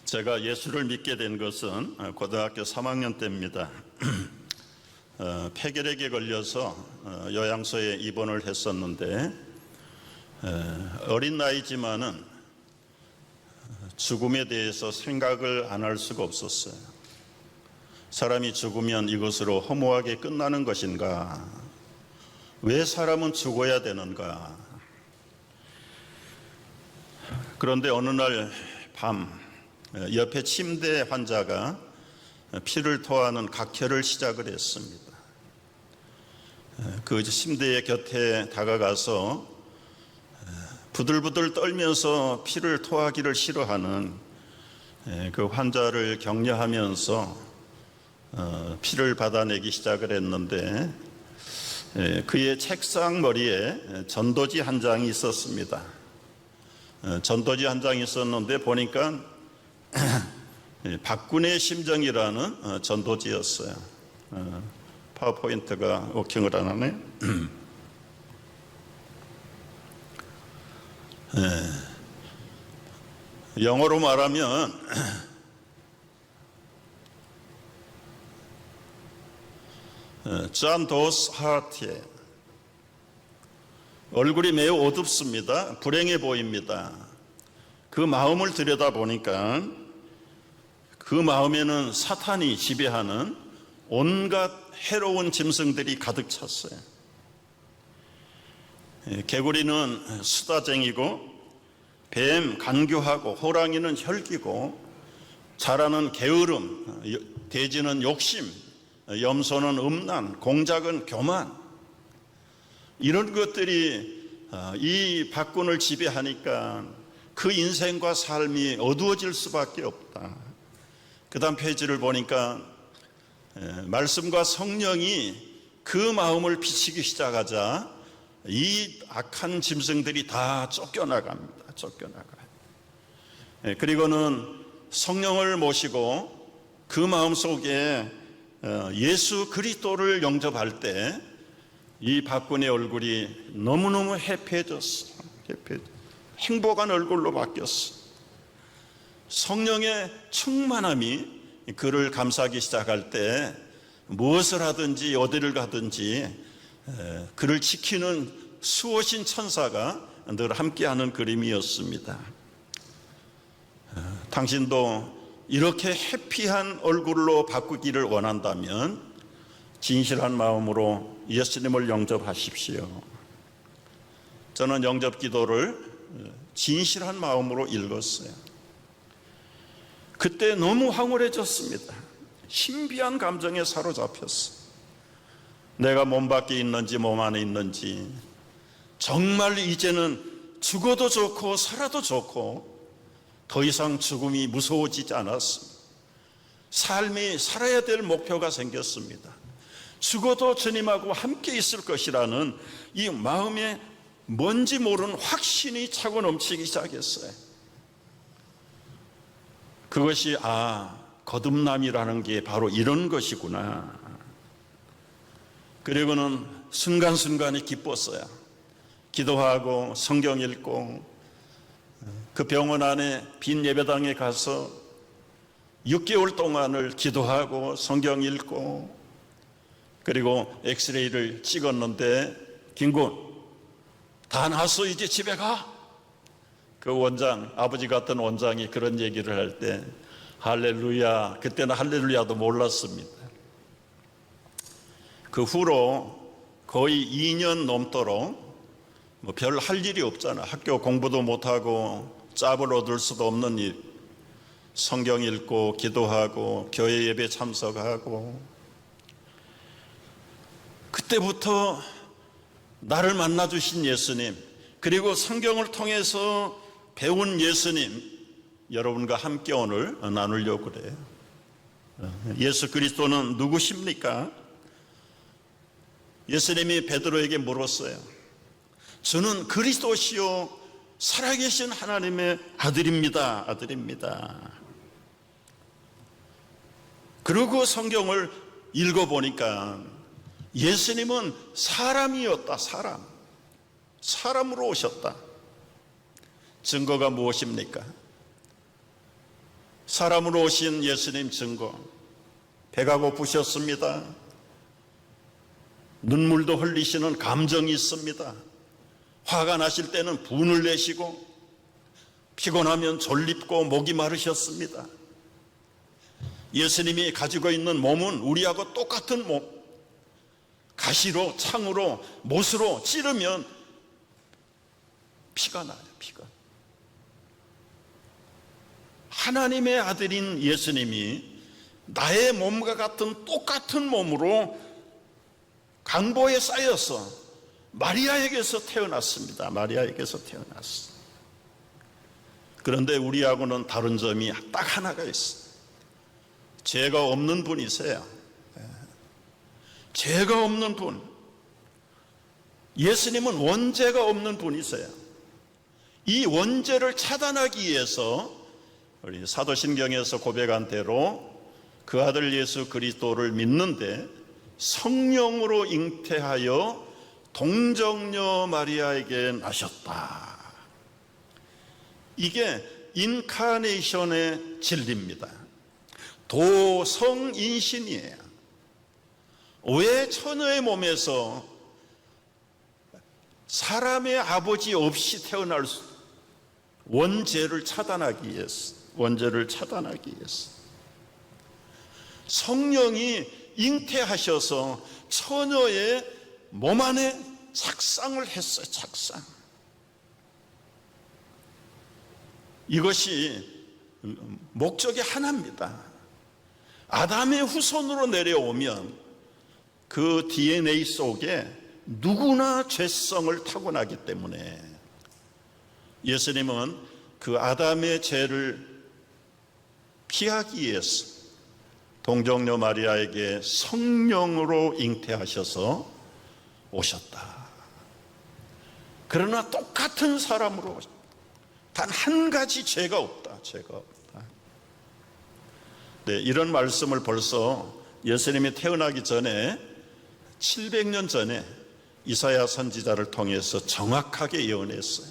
제가 예수를 믿게 된 것은 고등학교 3학년 때입니다. 폐결핵에 걸려서 요양소에 입원을 했었는데 어린 나이지만은 죽음에 대해서 생각을 안 할 수가 없었어요. 사람이 죽으면 이것으로 허무하게 끝나는 것인가? 왜 사람은 죽어야 되는가? 그런데 어느 날 밤 옆에 침대 환자가 피를 토하는 각혈을 시작을 했습니다. 그 침대의 곁에 다가가서 부들부들 떨면서 피를 토하기를 싫어하는 그 환자를 격려하면서 피를 받아내기 시작을 했는데 그의 책상 머리에 전도지 한 장이 있었습니다. 전도지 한 장이 있었는데 보니까 박군의 심정이라는 전도지였어요. 파워포인트가 워킹을 안 하네. 영어로 말하면 존 도스 하트에 얼굴이 매우 어둡습니다. 불행해 보입니다. 그 마음을 들여다보니까 그 마음에는 사탄이 지배하는 온갖 해로운 짐승들이 가득 찼어요. 개구리는 수다쟁이고, 뱀 간교하고, 호랑이는 혈기고, 자라는 게으름, 돼지는 욕심, 염소는 음란, 공작은 교만, 이런 것들이 이 박군을 지배하니까 그 인생과 삶이 어두워질 수밖에 없다. 그 다음 페이지를 보니까 말씀과 성령이 그 마음을 비치기 시작하자 이 악한 짐승들이 다 쫓겨나갑니다. 쫓겨나가요. 그리고는 성령을 모시고 그 마음 속에 예수 그리스도를 영접할 때 이 박군의 얼굴이 너무너무 해피해졌어. 행복한 얼굴로 바뀌었어. 성령의 충만함이 그를 감싸기 시작할 때 무엇을 하든지 어디를 가든지 그를 지키는 수호신 천사가 늘 함께하는 그림이었습니다. 당신도 이렇게 해피한 얼굴로 바꾸기를 원한다면 진실한 마음으로 예수님을 영접하십시오. 저는 영접 기도를 진실한 마음으로 읽었어요. 그때 너무 황홀해졌습니다. 신비한 감정에 사로잡혔어. 내가 몸 밖에 있는지 몸 안에 있는지, 정말 이제는 죽어도 좋고 살아도 좋고 더 이상 죽음이 무서워지지 않았습니다. 삶이 살아야 될 목표가 생겼습니다. 죽어도 주님하고 함께 있을 것이라는 이 마음에 뭔지 모르는 확신이 차고 넘치기 시작했어요. 그것이 거듭남이라는 게 바로 이런 것이구나. 그리고는 순간순간이 기뻤어요. 기도하고 성경 읽고 그 병원 안에 빈 예배당에 가서 6개월 동안을 기도하고 성경 읽고 그리고 엑스레이를 찍었는데 김군 다 나았어 이제 집에 가. 그 원장, 아버지 같은 원장이 그런 얘기를 할 때 할렐루야, 그때는 할렐루야도 몰랐습니다. 그 후로 거의 2년 넘도록 별 할 일이 없잖아. 학교 공부도 못하고 짭을 얻을 수도 없는 일, 성경 읽고 기도하고 교회 예배 참석하고, 그때부터 나를 만나주신 예수님, 그리고 성경을 통해서 배운 예수님, 여러분과 함께 오늘 나누려고 그래요. 예수 그리스도는 누구십니까? 예수님이 베드로에게 물었어요. 저는 그리스도시요 살아계신 하나님의 아들입니다. 아들입니다. 그리고 성경을 읽어보니까 예수님은 사람이었다. 사람으로 오셨다. 증거가 무엇입니까? 사람으로 오신 예수님 증거, 배가 고프셨습니다. 눈물도 흘리시는 감정이 있습니다. 화가 나실 때는 분을 내시고 피곤하면 졸립고 목이 마르셨습니다. 예수님이 가지고 있는 몸은 우리하고 똑같은 몸. 가시로, 창으로, 못으로 찌르면 피가 나요, 피가. 하나님의 아들인 예수님이 나의 몸과 같은 똑같은 몸으로 강보에 쌓여서 마리아에게서 태어났습니다. 마리아에게서 태어났어요. 그런데 우리하고는 다른 점이 딱 하나가 있어요. 죄가 없는 분이세요. 죄가 없는 분. 예수님은 원죄가 없는 분이세요. 이 원죄를 차단하기 위해서 우리 사도신경에서 고백한 대로 그 아들 예수 그리스도를 믿는데 성령으로 잉태하여 동정녀 마리아에게 나셨다. 이게 인카네이션의 진리입니다. 도성인신이에요. 왜 처녀의 몸에서 사람의 아버지 없이 태어날 수, 원죄를 차단하기 위해서, 원죄를 차단하기 위해서 성령이 잉태하셔서 처녀의 몸 안에 착상을 했어요. 착상. 이것이 목적이 하나입니다. 아담의 후손으로 내려오면 그 DNA 속에 누구나 죄성을 타고나기 때문에 예수님은 그 아담의 죄를 피하기 위해서 동정녀 마리아에게 성령으로 잉태하셔서 오셨다. 그러나 똑같은 사람으로 오셨다. 단 한 가지 죄가 없다. 죄가 없다. 네, 이런 말씀을 벌써 예수님이 태어나기 전에 700년 전에 이사야 선지자를 통해서 정확하게 예언했어요.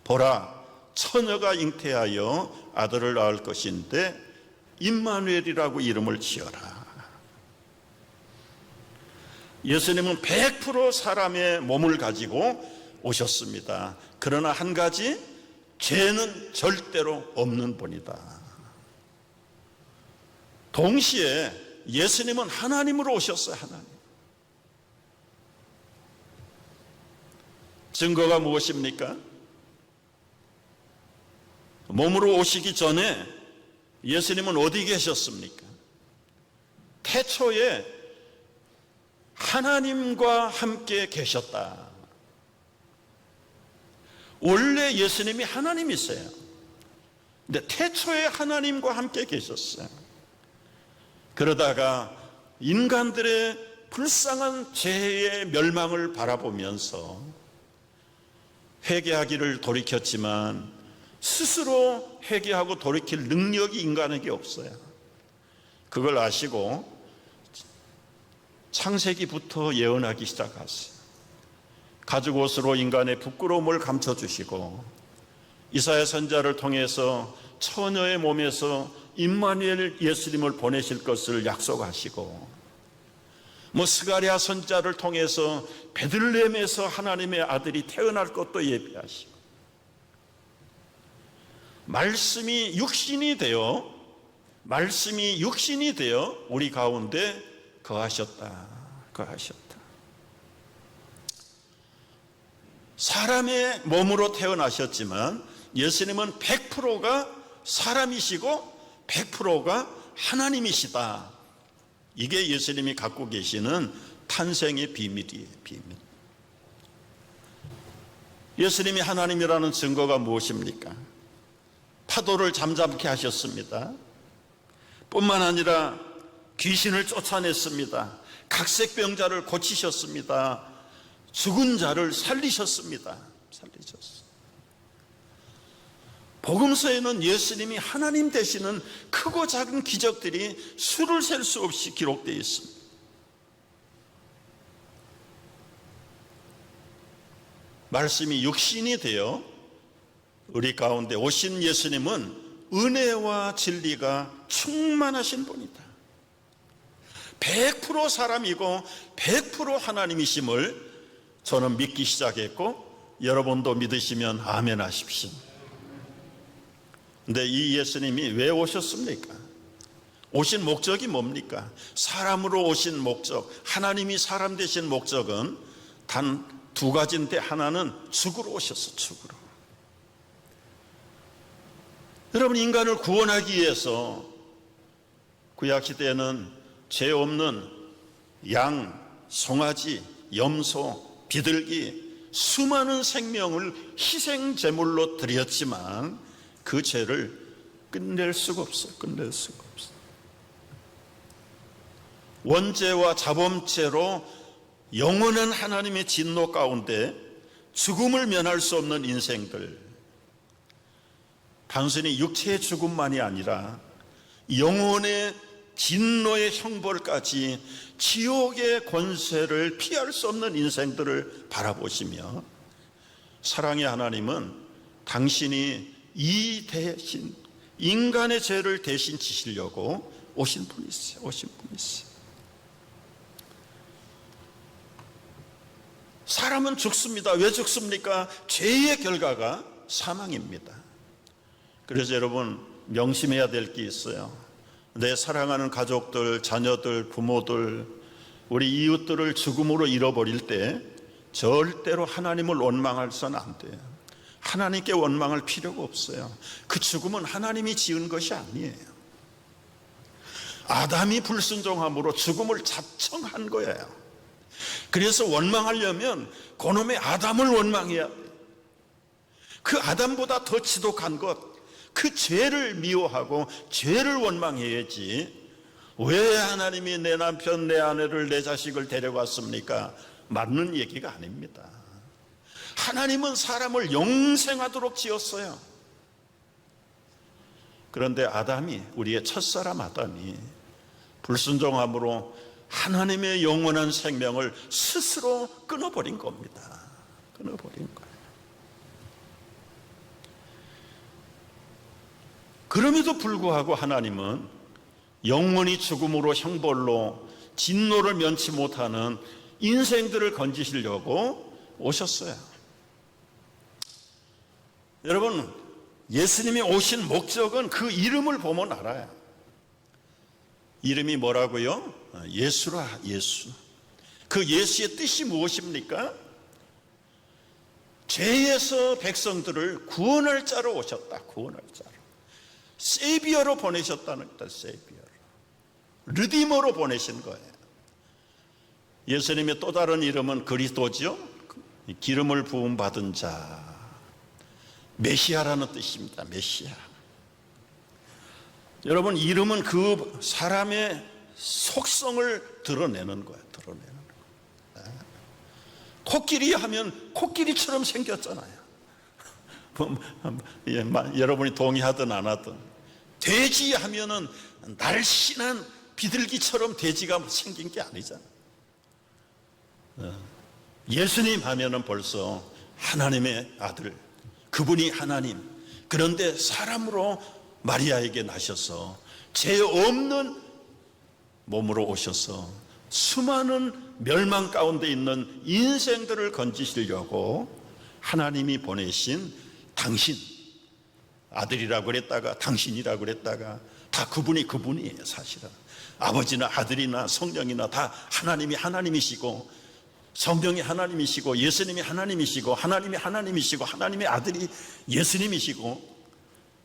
보라, 처녀가 잉태하여 아들을 낳을 것인데 임마누엘이라고 이름을 지어라. 예수님은 100% 사람의 몸을 가지고 오셨습니다. 그러나 한 가지, 죄는 절대로 없는 분이다. 동시에 예수님은 하나님으로 오셨어요. 하나님. 증거가 무엇입니까? 몸으로 오시기 전에 예수님은 어디 계셨습니까? 태초에 하나님과 함께 계셨다. 원래 예수님이 하나님이세요. 근데 태초에 하나님과 함께 계셨어요. 그러다가 인간들의 불쌍한 죄의 멸망을 바라보면서 회개하기를 돌이켰지만 스스로 회개하고 돌이킬 능력이 인간에게 없어요. 그걸 아시고 창세기부터 예언하기 시작했어요. 가죽옷으로 인간의 부끄러움을 감춰주시고 이사야 선지자를 통해서 처녀의 몸에서 임마누엘 예수님을 보내실 것을 약속하시고 스가랴 선지자를 통해서 베들레헴에서 하나님의 아들이 태어날 것도 예비하시고 말씀이 육신이 되어 우리 가운데 거하셨다. 사람의 몸으로 태어나셨지만 예수님은 100%가 사람이시고 100%가 하나님이시다. 이게 예수님이 갖고 계시는 탄생의 비밀이에요. 비밀. 예수님이 하나님이라는 증거가 무엇입니까? 파도를 잠잠케 하셨습니다. 뿐만 아니라 귀신을 쫓아냈습니다. 각색병자를 고치셨습니다. 죽은 자를 살리셨습니다. 복음서에는 예수님이 하나님 되시는 크고 작은 기적들이 수를 셀 수 없이 기록되어 있습니다. 말씀이 육신이 되어 우리 가운데 오신 예수님은 은혜와 진리가 충만하신 분이다. 100% 사람이고 100% 하나님이심을 저는 믿기 시작했고, 여러분도 믿으시면 아멘 하십시오. 근데 이 예수님이 왜 오셨습니까? 오신 목적이 뭡니까? 사람으로 오신 목적, 하나님이 사람 되신 목적은 단 두 가지인데, 하나는 죽으러 오셨어. 죽으러. 여러분, 인간을 구원하기 위해서 구약시대에는 죄 없는 양, 송아지, 염소, 비둘기, 수많은 생명을 희생제물로 드렸지만 그 죄를 끝낼 수가 없어요. 끝낼 수가 없어요. 원죄와 자범죄로 영원한 하나님의 진노 가운데 죽음을 면할 수 없는 인생들, 단순히 육체의 죽음만이 아니라 영혼의 진노의 형벌까지, 지옥의 권세를 피할 수 없는 인생들을 바라보시며, 사랑의 하나님은 당신이 이 대신 인간의 죄를 대신 지시려고 오신 분이세요. 오신 분이세요. 사람은 죽습니다. 왜 죽습니까? 죄의 결과가 사망입니다. 그래서 여러분, 명심해야 될 게 있어요. 내 사랑하는 가족들, 자녀들, 부모들, 우리 이웃들을 죽음으로 잃어버릴 때 절대로 하나님을 원망해서는 안 돼요. 하나님께 원망할 필요가 없어요. 그 죽음은 하나님이 지은 것이 아니에요. 아담이 불순종함으로 죽음을 자청한 거예요. 그래서 원망하려면 그놈의 아담을 원망해야 돼요. 그 아담보다 더 지독한 것, 그 죄를 미워하고 죄를 원망해야지, 왜 하나님이 내 남편, 내 아내를, 내 자식을 데려갔습니까? 맞는 얘기가 아닙니다. 하나님은 사람을 영생하도록 지었어요. 그런데 아담이, 우리의 첫사람 아담이 불순종함으로 하나님의 영원한 생명을 스스로 끊어버린 겁니다. 끊어버린 거예요. 그럼에도 불구하고 하나님은 영원히 죽음으로 형벌로 진노를 면치 못하는 인생들을 건지시려고 오셨어요. 여러분, 예수님이 오신 목적은 그 이름을 보면 알아요. 이름이 뭐라고요? 예수라, 예수. 그 예수의 뜻이 무엇입니까? 죄에서 백성들을 구원할 자로 오셨다. 구원할 자로. 세비어로 보내셨다는 뜻. 세비어로. 르디머로 보내신 거예요. 예수님의 또 다른 이름은 그리스도죠. 기름을 부음 받은 자. 메시아라는 뜻입니다. 메시아. 여러분, 이름은 그 사람의 속성을 드러내는 거예요. 드러내는 거예요. 코끼리 하면 코끼리처럼 생겼잖아요. 여러분이 동의하든 안 하든. 돼지 하면은 날씬한 비둘기처럼 돼지가 생긴 게 아니잖아요. 예수님 하면은 벌써 하나님의 아들, 그분이 하나님. 그런데 사람으로 마리아에게 나셔서 죄 없는 몸으로 오셔서 수많은 멸망 가운데 있는 인생들을 건지시려고 하나님이 보내신 당신, 아들이라고 그랬다가 당신이라고 그랬다가 다 그분이에요. 사실은 아버지나 아들이나 성령이나 다 하나님이 하나님이시고, 성령이 하나님이시고, 예수님이 하나님이시고, 하나님이 하나님이시고, 하나님의 아들이 예수님이시고,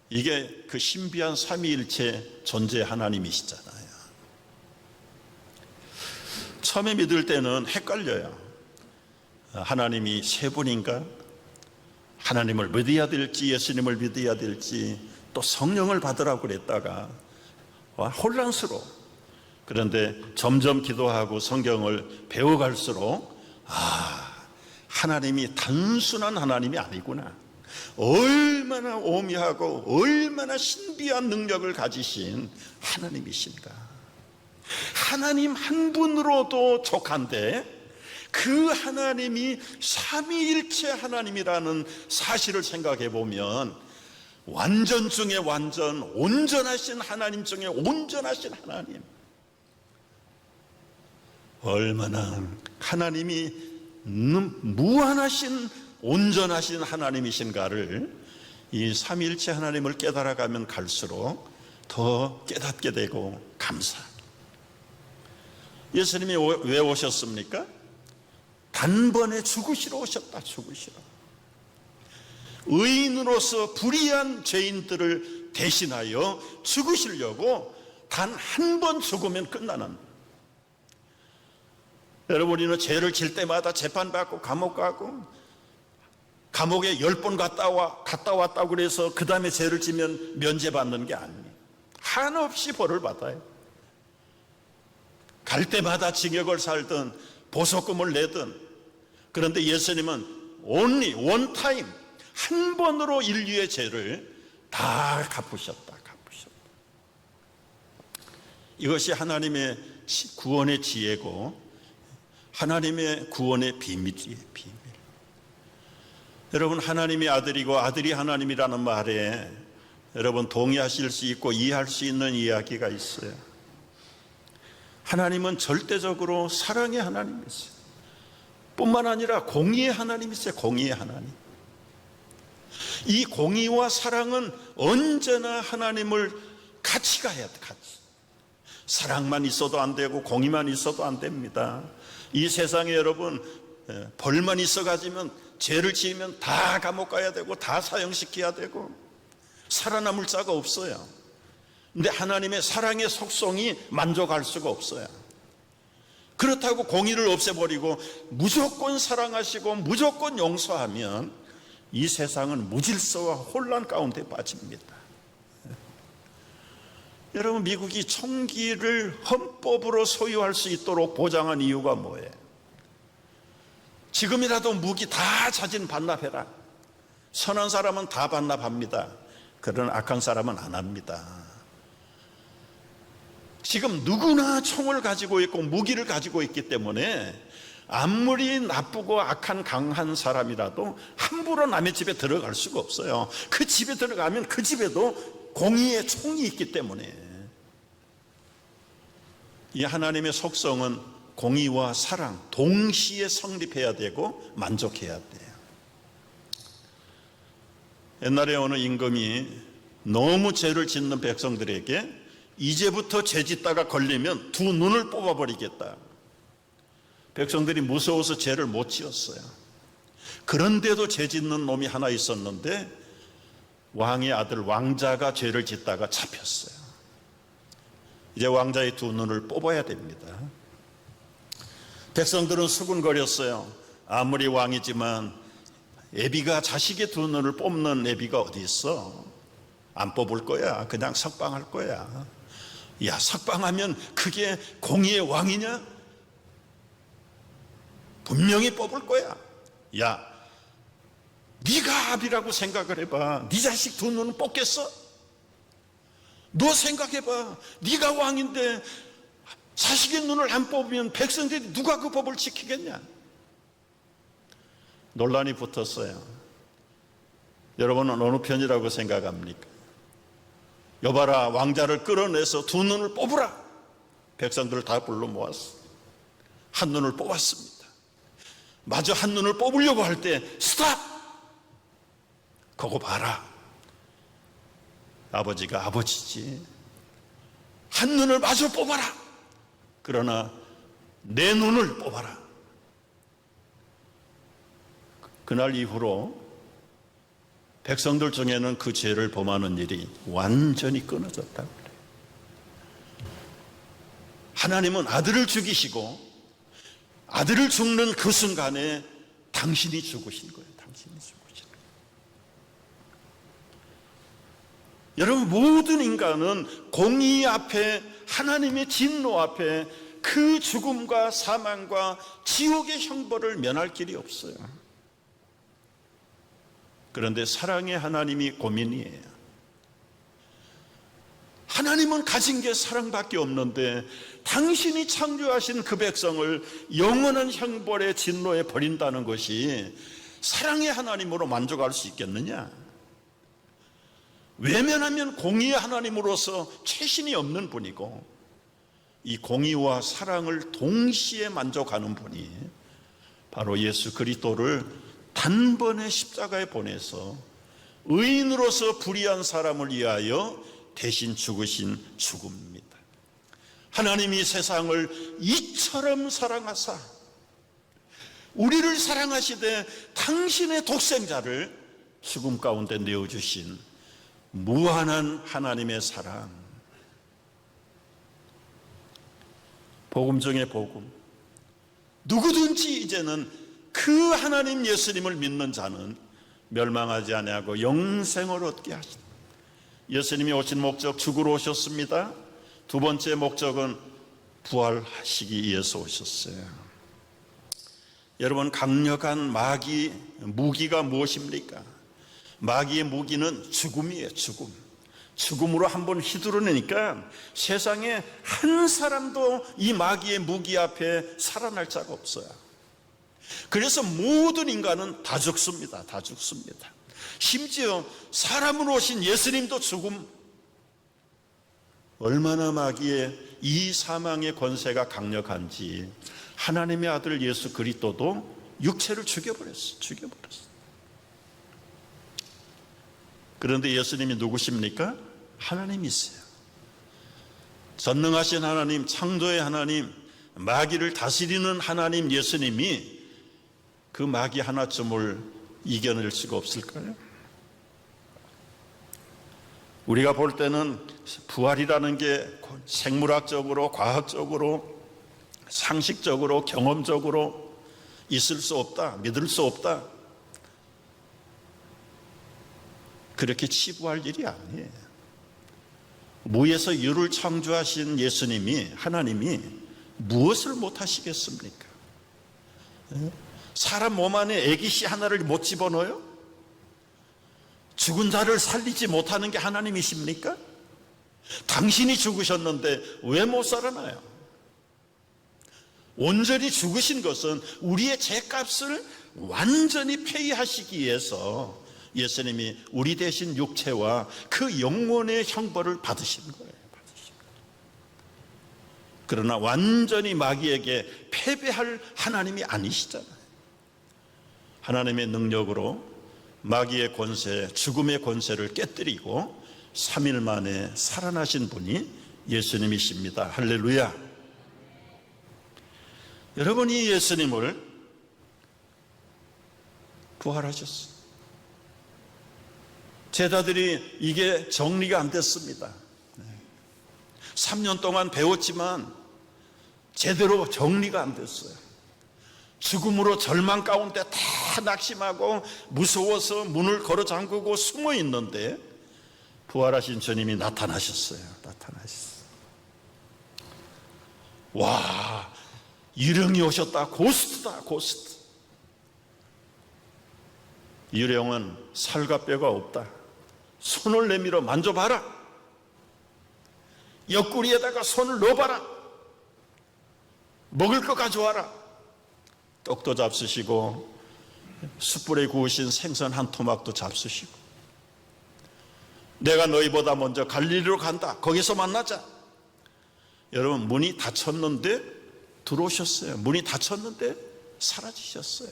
이게 그 신비한 삼위일체 존재 하나님이시잖아요. 처음에 믿을 때는 헷갈려요. 하나님이 세 분인가? 하나님을 믿어야 될지 예수님을 믿어야 될지 또 성령을 받으라고 그랬다가 혼란스러워. 그런데 점점 기도하고 성경을 배워갈수록 하나님이 단순한 하나님이 아니구나. 얼마나 오묘하고 얼마나 신비한 능력을 가지신 하나님이신가. 하나님 한 분으로도 족한데 그 하나님이 삼위일체 하나님이라는 사실을 생각해 보면 완전 중에 완전, 온전하신 하나님 중에 온전하신 하나님. 얼마나 하나님이 무한하신 온전하신 하나님이신가를 이 삼위일체 하나님을 깨달아가면 갈수록 더 깨닫게 되고 감사합니다. 예수님이 왜 오셨습니까? 단번에 죽으시러 오셨다. 죽으시러. 의인으로서 불의한 죄인들을 대신하여 죽으시려고 단 한 번 죽으면 끝나는. 여러분, 우리는 죄를 질 때마다 재판받고 감옥 가고 감옥에 10번 갔다 왔다고 그래서 그 다음에 죄를 지면 면제받는 게 아니에요. 한없이 벌을 받아요. 갈 때마다 징역을 살든 보석금을 내든. 그런데 예수님은 only one time, 한 번으로 인류의 죄를 다 갚으셨다. 이것이 하나님의 구원의 지혜고 하나님의 구원의 비밀이에요. 비밀. 여러분, 하나님이 아들이고 아들이 하나님이라는 말에 여러분 동의하실 수 있고 이해할 수 있는 이야기가 있어요. 하나님은 절대적으로 사랑의 하나님이세요. 뿐만 아니라 공의의 하나님이세요. 공의의 하나님. 이 공의와 사랑은 언제나 하나님을 같이 가야 돼. 같이. 사랑만 있어도 안 되고 공의만 있어도 안 됩니다. 이 세상에 여러분 벌만 있어가지면 죄를 지으면 다 감옥 가야 되고 다 사형시켜야 되고 살아남을 자가 없어요. 근데 하나님의 사랑의 속성이 만족할 수가 없어요. 그렇다고 공의를 없애버리고 무조건 사랑하시고 무조건 용서하면 이 세상은 무질서와 혼란 가운데 빠집니다. 여러분, 미국이 총기를 헌법으로 소유할 수 있도록 보장한 이유가 뭐예요? 지금이라도 무기 다 자진 반납해라. 선한 사람은 다 반납합니다. 그런 악한 사람은 안 합니다. 지금 누구나 총을 가지고 있고 무기를 가지고 있기 때문에 아무리 나쁘고 악한 강한 사람이라도 함부로 남의 집에 들어갈 수가 없어요. 그 집에 들어가면 그 집에도 공의의 총이 있기 때문에. 이 하나님의 속성은 공의와 사랑 동시에 성립해야 되고 만족해야 돼요. 옛날에 어느 임금이 너무 죄를 짓는 백성들에게 이제부터 죄 짓다가 걸리면 두 눈을 뽑아버리겠다. 백성들이 무서워서 죄를 못 지었어요. 그런데도 죄 짓는 놈이 하나 있었는데 왕의 아들 왕자가 죄를 짓다가 잡혔어요. 이제 왕자의 두 눈을 뽑아야 됩니다. 백성들은 수군거렸어요. 아무리 왕이지만 애비가 자식의 두 눈을 뽑는 애비가 어디 있어? 안 뽑을 거야. 그냥 석방할 거야. 야, 석방하면 그게 공의의 왕이냐? 분명히 뽑을 거야. 야, 네가 압이라고 생각을 해봐. 네 자식 두 눈은 뽑겠어? 너 생각해봐. 네가 왕인데 자식의 눈을 안 뽑으면 백성들이 누가 그 법을 지키겠냐? 논란이 붙었어요. 여러분은 어느 편이라고 생각합니까? 여봐라, 왕자를 끌어내서 두 눈을 뽑으라. 백성들을 다 불러 모았어. 한 눈을 뽑았습니다. 마저 한 눈을 뽑으려고 할 때 스탑! 그거 봐라. 아버지가 아버지지. 한 눈을 마저 뽑아라. 그러나 내 눈을 뽑아라. 그날 이후로 백성들 중에는 그 죄를 범하는 일이 완전히 끊어졌다고 그래요. 하나님은 아들을 죽이시고 아들을 죽는 그 순간에 당신이 죽으신 거예요. 당신이 죽으신 거예요. 여러분, 모든 인간은 공의 앞에, 하나님의 진노 앞에 그 죽음과 사망과 지옥의 형벌을 면할 길이 없어요. 그런데 사랑의 하나님이 고민이에요. 하나님은 가진 게 사랑밖에 없는데 당신이 창조하신 그 백성을 영원한 형벌의 진노에 버린다는 것이 사랑의 하나님으로 만족할 수 있겠느냐? 외면하면 공의의 하나님으로서 최신이 없는 분이고, 이 공의와 사랑을 동시에 만족하는 분이 바로 예수 그리스도를 단번에 십자가에 보내서 의인으로서 불의한 사람을 위하여 대신 죽으신 죽음입니다. 하나님이 세상을 이처럼 사랑하사 우리를 사랑하시되 당신의 독생자를 죽음 가운데 내어주신 무한한 하나님의 사랑, 복음 중에 복음. 누구든지 이제는 그 하나님 예수님을 믿는 자는 멸망하지 아니하고 영생을 얻게 하시다. 예수님이 오신 목적, 죽으러 오셨습니다. 두 번째 목적은 부활하시기 위해서 오셨어요. 여러분, 강력한 마귀 무기가 무엇입니까? 마귀의 무기는 죽음이에요. 죽음으로 한번 휘두르니까 세상에 한 사람도 이 마귀의 무기 앞에 살아날 자가 없어요. 그래서 모든 인간은 다 죽습니다. 다 죽습니다. 심지어 사람으로 오신 예수님도 죽음. 얼마나 마귀의 이 사망의 권세가 강력한지 하나님의 아들 예수 그리스도도 육체를 죽여버렸어요. 그런데 예수님이 누구십니까? 하나님이세요. 전능하신 하나님, 창조의 하나님, 마귀를 다스리는 하나님 예수님이 그 마귀 하나쯤을 이겨낼 수가 없을까요? 우리가 볼 때는 부활이라는 게 생물학적으로, 과학적으로, 상식적으로, 경험적으로 있을 수 없다, 믿을 수 없다, 그렇게 치부할 일이 아니에요. 무에서 유를 창조하신 예수님이, 하나님이 무엇을 못하시겠습니까? 사람 몸 안에 애기씨 하나를 못 집어넣어요? 죽은 자를 살리지 못하는 게 하나님이십니까? 당신이 죽으셨는데 왜 못 살아나요? 온전히 죽으신 것은 우리의 죄값을 완전히 폐의하시기 위해서 예수님이 우리 대신 육체와 그 영혼의 형벌을 받으신 거예요. 그러나 완전히 마귀에게 패배할 하나님이 아니시잖아요. 하나님의 능력으로 마귀의 권세, 죽음의 권세를 깨뜨리고 3일 만에 살아나신 분이 예수님이십니다. 할렐루야. 여러분이 예수님을 부활하셨어요. 제자들이 이게 정리가 안 됐습니다. 3년 동안 배웠지만 제대로 정리가 안 됐어요. 죽음으로 절망 가운데 다 낙심하고 무서워서 문을 걸어 잠그고 숨어 있는데 부활하신 주님이 나타나셨어요. 와, 유령이 오셨다. 고스트다, 고스트. 유령은 살과 뼈가 없다. 손을 내밀어 만져봐라. 옆구리에다가 손을 넣어봐라. 먹을 거 가져와라. 떡도 잡수시고 숯불에 구우신 생선 한 토막도 잡수시고, 내가 너희보다 먼저 갈릴리로 간다. 거기서 만나자. 여러분, 문이 닫혔는데 들어오셨어요. 문이 닫혔는데 사라지셨어요.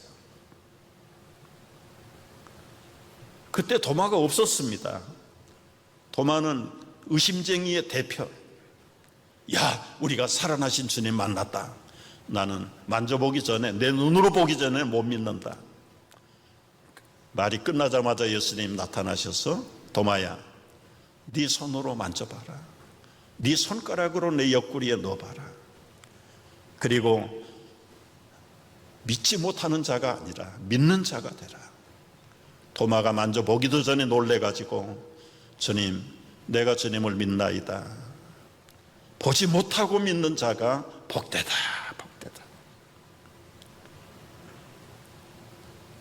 그때 도마가 없었습니다. 도마는 의심쟁이의 대표. 야, 우리가 살아나신 주님 만났다. 나는 만져보기 전에, 내 눈으로 보기 전에 못 믿는다. 말이 끝나자마자 예수님 나타나셔서, 도마야, 네 손으로 만져봐라. 네 손가락으로 내 옆구리에 넣어봐라. 그리고 믿지 못하는 자가 아니라 믿는 자가 되라. 도마가 만져보기도 전에 놀래가지고, 주님, 내가 주님을 믿나이다. 보지 못하고 믿는 자가 복되다.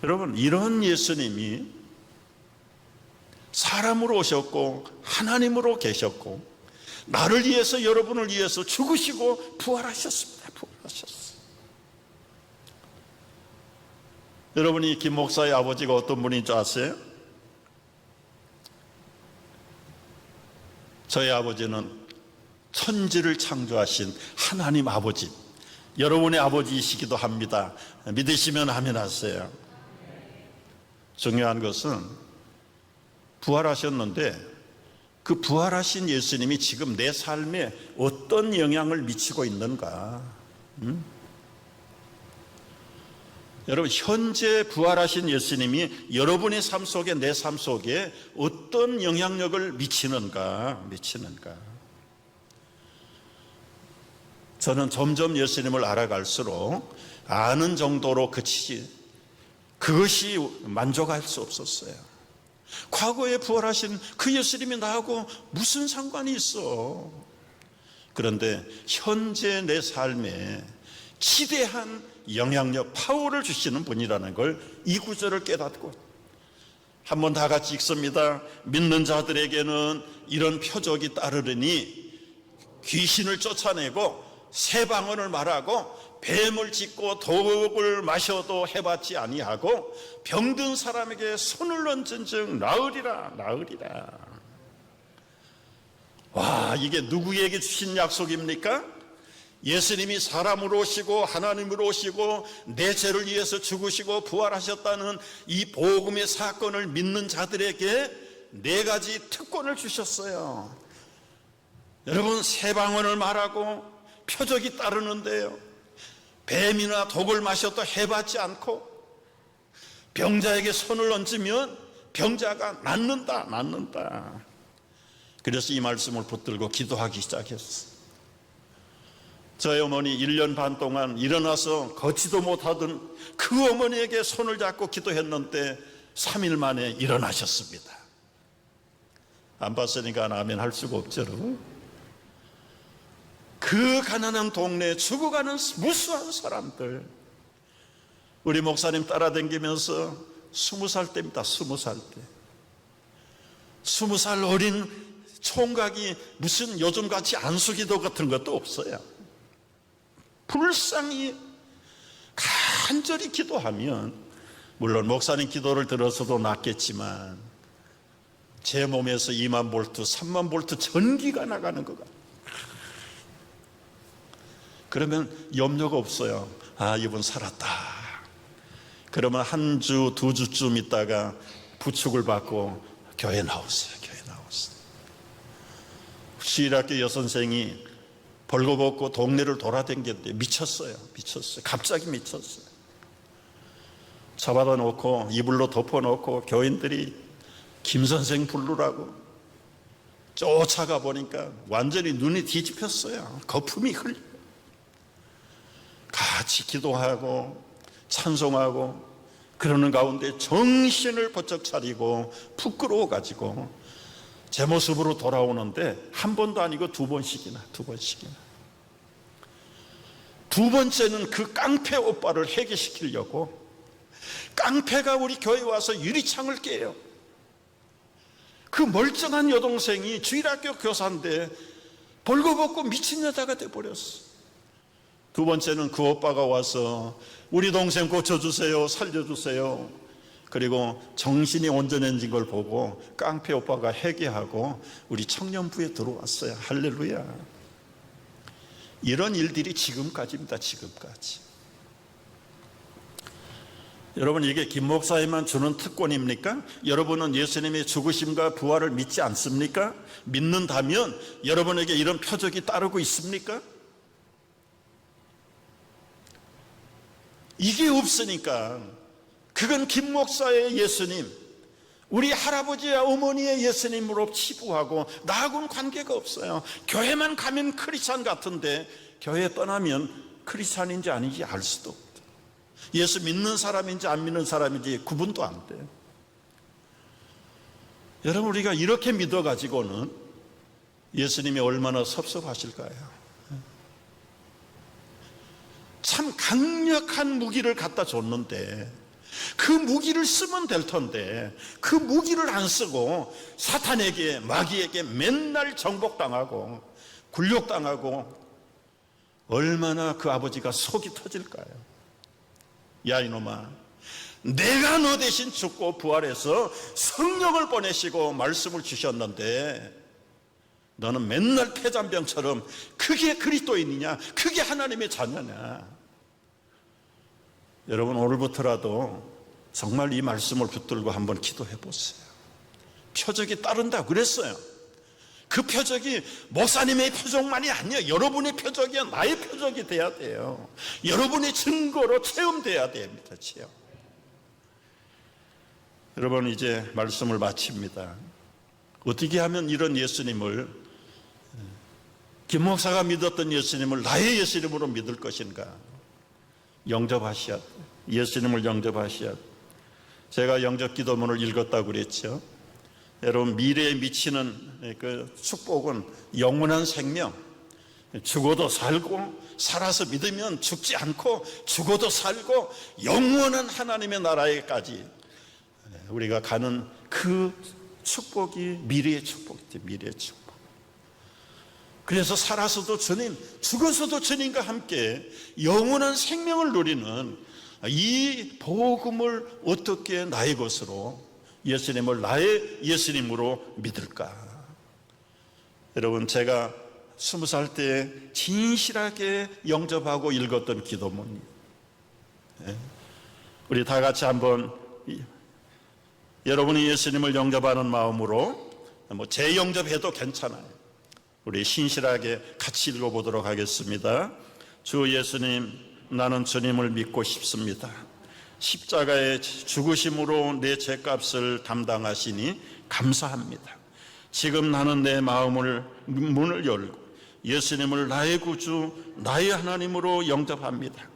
여러분, 이런 예수님이 사람으로 오셨고 하나님으로 계셨고 나를 위해서, 여러분을 위해서 죽으시고 부활하셨습니다. 여러분이 김 목사의 아버지가 어떤 분인 줄 아세요? 저희 아버지는 천지를 창조하신 하나님 아버지, 여러분의 아버지이시기도 합니다. 믿으시면 아멘 하세요. 중요한 것은 부활하셨는데 그 부활하신 예수님이 지금 내 삶에 어떤 영향을 미치고 있는가? 여러분, 현재 부활하신 예수님이 여러분의 삶 속에, 내 삶 속에 어떤 영향력을 미치는가? 저는 점점 예수님을 알아갈수록 아는 정도로 그치지, 그것이 만족할 수 없었어요. 과거에 부활하신 그 예수님이 나하고 무슨 상관이 있어? 그런데 현재 내 삶에 지대한 영향력, 파워를 주시는 분이라는 걸 이 구절을 깨닫고 한번 다 같이 읽습니다. 믿는 자들에게는 이런 표적이 따르리니 귀신을 쫓아내고 새 방언을 말하고 뱀을 짚고 독을 마셔도 해받지 아니하고 병든 사람에게 손을 얹은 즉 나으리라. 와, 이게 누구에게 주신 약속입니까? 예수님이 사람으로 오시고 하나님으로 오시고 내 죄를 위해서 죽으시고 부활하셨다는 이 복음의 사건을 믿는 자들에게 네 가지 특권을 주셨어요. 여러분, 새 방언을 말하고 표적이 따르는데요, 뱀이나 독을 마셔도 해받지 않고 병자에게 손을 얹으면 병자가 낫는다. 그래서 이 말씀을 붙들고 기도하기 시작했어요. 저희 어머니 1년 반 동안 일어나서 걷지도 못하던 그 어머니에게 손을 잡고 기도했는데 3일 만에 일어나셨습니다. 안 봤으니까 아멘 할 수가 없죠. 그 가난한 동네에 죽어가는 무수한 사람들, 우리 목사님 따라다니면서 20살 때입니다. 20살 때 20살 어린 총각이 무슨 요즘같이 안수기도 같은 것도 없어요. 불쌍히 간절히 기도하면, 물론 목사님 기도를 들어서도 낫겠지만 제 몸에서 2만 볼트, 3만 볼트 전기가 나가는 것 같아요. 그러면 염려가 없어요. 아, 이분 살았다. 그러면 한 주, 2주쯤 있다가 부축을 받고 교회 나오세요. 주일학교 여선생이 벌거벗고 동네를 돌아다녔는데 미쳤어요. 갑자기 미쳤어요. 잡아다 놓고 이불로 덮어놓고 교인들이 김 선생 부르라고 쫓아가 보니까 완전히 눈이 뒤집혔어요. 거품이 흘려. 같이 기도하고 찬송하고 그러는 가운데 정신을 번쩍 차리고 부끄러워가지고 제 모습으로 돌아오는데 한 번도 아니고 두 번씩이나. 두 번째는 그 깡패 오빠를 해결시키려고 깡패가 우리 교회에 와서 유리창을 깨요. 그 멀쩡한 여동생이 주일학교 교사인데 벌거벗고 미친 여자가 돼버렸어. 두 번째는 그 오빠가 와서 우리 동생 고쳐주세요, 살려주세요. 그리고 정신이 온전해진 걸 보고 깡패 오빠가 회개하고 우리 청년부에 들어왔어요. 할렐루야. 이런 일들이 지금까지입니다. 지금까지. 여러분, 이게 김 목사에만 주는 특권입니까? 여러분은 예수님의 죽으심과 부활을 믿지 않습니까? 믿는다면 여러분에게 이런 표적이 따르고 있습니까? 이게 없으니까 그건 김 목사의 예수님, 우리 할아버지와 어머니의 예수님으로 치부하고 나하고는 관계가 없어요. 교회만 가면 크리스찬 같은데 교회 떠나면 크리스찬인지 아닌지 알 수도 없다. 예수 믿는 사람인지 안 믿는 사람인지 구분도 안 돼요. 여러분, 우리가 이렇게 믿어가지고는 예수님이 얼마나 섭섭하실까요? 참 강력한 무기를 갖다 줬는데 그 무기를 쓰면 될 텐데 그 무기를 안 쓰고 사탄에게, 마귀에게 맨날 정복당하고 굴욕당하고 얼마나 그 아버지가 속이 터질까요? 야, 이놈아, 내가 너 대신 죽고 부활해서 성령을 보내시고 말씀을 주셨는데 너는 맨날 폐잔병처럼 그게 그리스도인이냐, 그게 하나님의 자녀냐. 여러분, 오늘부터라도 정말 이 말씀을 붙들고 한번 기도해 보세요. 표적이 따른다고 그랬어요. 그 표적이 목사님의 표적만이 아니에요. 여러분의 표적이야. 나의 표적이 돼야 돼요. 여러분의 증거로 체험돼야 됩니다. 체험. 여러분, 이제 말씀을 마칩니다. 어떻게 하면 이런 예수님을, 김 목사가 믿었던 예수님을 나의 예수님으로 믿을 것인가? 영접하셔야 돼요. 예수님을 영접하셔야 돼요. 제가 영접 기도문을 읽었다고 그랬죠. 여러분, 미래에 미치는 그 축복은 영원한 생명, 죽어도 살고 살아서 믿으면 죽지 않고 죽어도 살고 영원한 하나님의 나라에까지 우리가 가는 그 축복이 미래의 축복이죠. 미래의 축복. 그래서 살아서도 주님, 죽어서도 주님과 함께 영원한 생명을 누리는 이 복음을 어떻게 나의 것으로, 예수님을 나의 예수님으로 믿을까? 여러분, 제가 20살 때 진실하게 영접하고 읽었던 기도문이, 우리 다 같이 한번 여러분이 예수님을 영접하는 마음으로 재영접해도 괜찮아요. 우리 신실하게 같이 읽어보도록 하겠습니다. 주 예수님, 나는 주님을 믿고 싶습니다. 십자가의 죽으심으로 내 죄값을 담당하시니 감사합니다. 지금 나는 내 마음을 문을 열고 예수님을 나의 구주, 나의 하나님으로 영접합니다.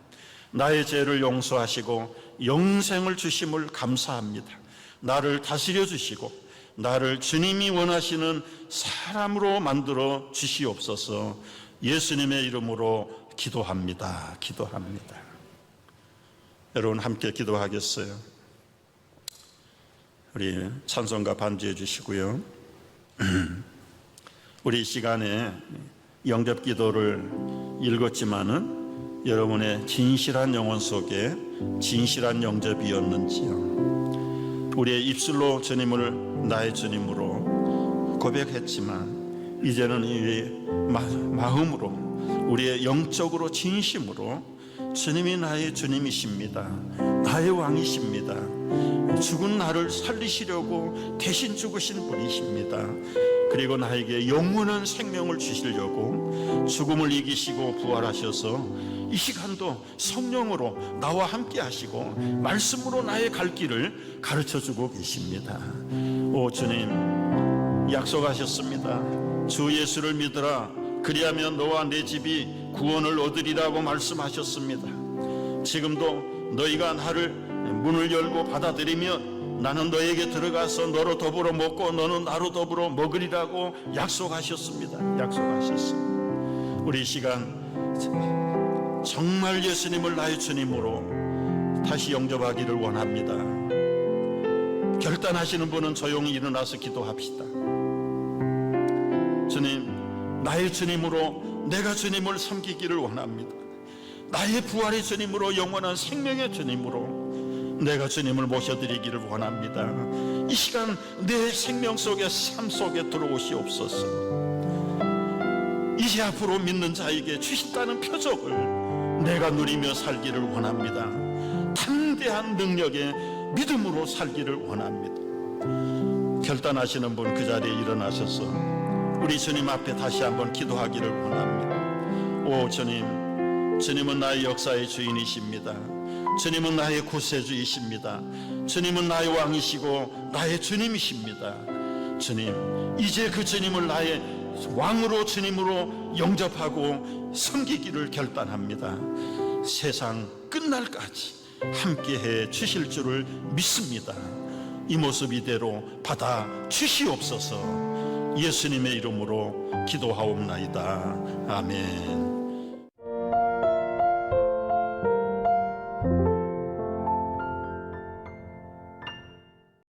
나의 죄를 용서하시고 영생을 주심을 감사합니다. 나를 다스려 주시고 나를 주님이 원하시는 사람으로 만들어 주시옵소서. 예수님의 이름으로 기도합니다. 기도합니다. 여러분, 함께 기도하겠어요. 우리 찬송가 반주해 주시고요. 우리 이 시간에 영접 기도를 읽었지만은 여러분의 진실한 영혼 속에 진실한 영접이었는지요. 우리의 입술로 주님을 나의 주님으로 고백했지만 이제는 이 마음으로, 우리의 영적으로 진심으로 주님이 나의 주님이십니다. 나의 왕이십니다. 죽은 나를 살리시려고 대신 죽으신 분이십니다. 그리고 나에게 영원한 생명을 주시려고 죽음을 이기시고 부활하셔서 이 시간도 성령으로 나와 함께 하시고 말씀으로 나의 갈 길을 가르쳐주고 계십니다. 오 주님, 약속하셨습니다. 주 예수를 믿으라. 그리하면 너와 내 집이 구원을 얻으리라고 말씀하셨습니다. 지금도 너희가 나를 문을 열고 받아들이면 나는 너에게 들어가서 너로 더불어 먹고 너는 나로 더불어 먹으리라고 약속하셨습니다. 약속하셨습니다. 우리 이 시간 정말 예수님을 나의 주님으로 다시 영접하기를 원합니다. 결단하시는 분은 조용히 일어나서 기도합시다. 주님, 나의 주님으로 내가 주님을 섬기기를 원합니다. 나의 부활의 주님으로, 영원한 생명의 주님으로 내가 주님을 모셔드리기를 원합니다. 이 시간 내 생명 속에, 삶 속에 들어오시옵소서. 이제 앞으로 믿는 자에게 주신다는 표적을 내가 누리며 살기를 원합니다. 담대한 능력의 믿음으로 살기를 원합니다. 결단하시는 분 그 자리에 일어나셔서 우리 주님 앞에 다시 한번 기도하기를 원합니다. 오 주님, 주님은 나의 역사의 주인이십니다. 주님은 나의 구세주이십니다. 주님은 나의 왕이시고 나의 주님이십니다. 주님, 이제 그 주님을 나의 왕으로, 주님으로 영접하고 섬기기를 결단합니다. 세상 끝날까지 함께해 주실 줄을 믿습니다. 이 모습 이대로 받아 주시옵소서. 예수님의 이름으로 기도하옵나이다. 아멘.